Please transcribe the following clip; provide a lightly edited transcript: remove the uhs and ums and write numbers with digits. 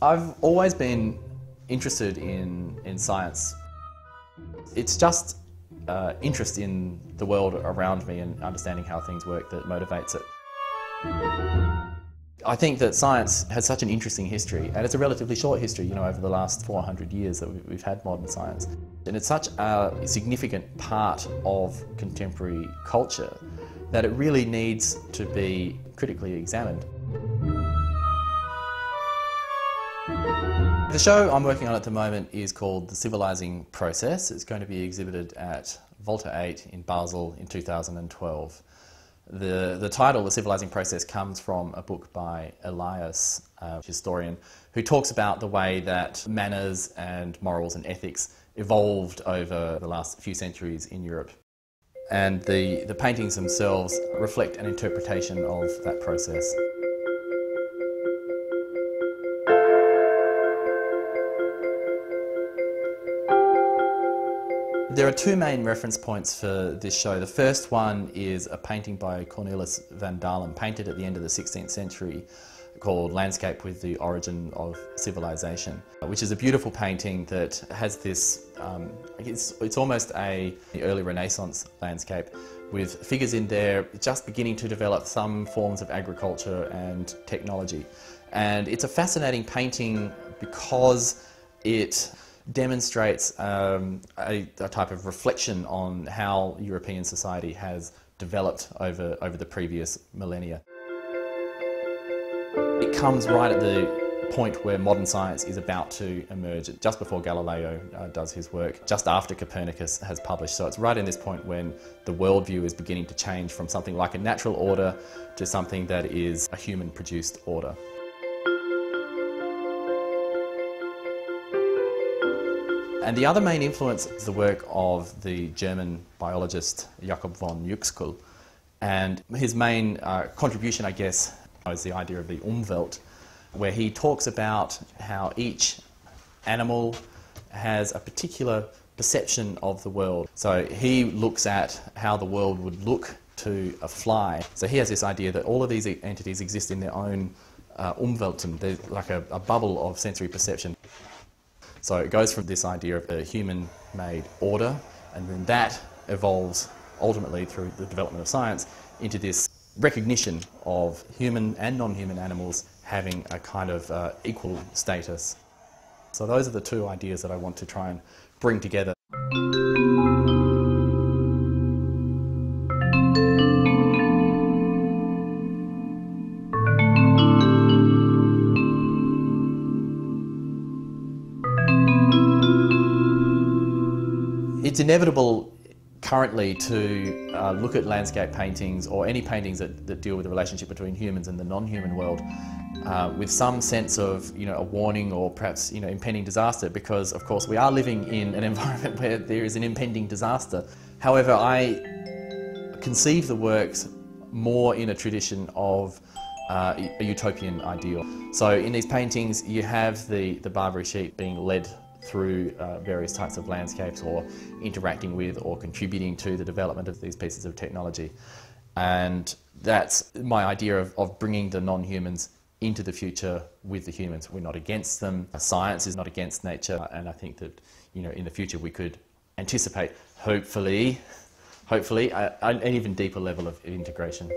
I've always been interested in science. It's just interest in the world around me and understanding how things work that motivates it. I think that science has such an interesting history, and it's a relatively short history, you know, over the last 400 years that we've had modern science. And it's such a significant part of contemporary culture that it really needs to be critically examined. The show I'm working on at the moment is called The Civilizing Process. It's going to be exhibited at Volta 8 in Basel in 2012. The title, The Civilizing Process, comes from a book by Elias, a historian, who talks about the way that manners and morals and ethics evolved over the last few centuries in Europe. And the paintings themselves reflect an interpretation of that process. There are two main reference points for this show. The first one is a painting by Cornelius van Dalem, painted at the end of the 16th century, called Landscape with the Origin of Civilization, which is a beautiful painting that has this, it's almost an early Renaissance landscape with figures in there just beginning to develop some forms of agriculture and technology. And it's a fascinating painting because it demonstrates a type of reflection on how European society has developed over the previous millennia. It comes right at the point where modern science is about to emerge, just before Galileo does his work, just after Copernicus has published. So it's right in this point when the worldview is beginning to change from something like a natural order to something that is a human-produced order. And the other main influence is the work of the German biologist Jakob von Uexküll. And his main contribution, I guess, is the idea of the Umwelt, where he talks about how each animal has a particular perception of the world. So he looks at how the world would look to a fly. So he has this idea that all of these entities exist in their own Umwelten. They're like a bubble of sensory perception. So it goes from this idea of a human-made order, and then that evolves ultimately through the development of science into this recognition of human and non-human animals having a kind of equal status. So those are the two ideas that I want to try and bring together. It's inevitable currently to look at landscape paintings or any paintings that deal with the relationship between humans and the non-human world with some sense of, you know, a warning or perhaps, you know, impending disaster, because of course we are living in an environment where there is an impending disaster. However, I conceive the works more in a tradition of a utopian ideal. So in these paintings you have the Barbary sheep being led through various types of landscapes, or interacting with or contributing to the development of these pieces of technology. And that's my idea of bringing the non-humans into the future with the humans. We're not against them. Science is not against nature, and I think that, you know, in the future we could anticipate, hopefully, an even deeper level of integration.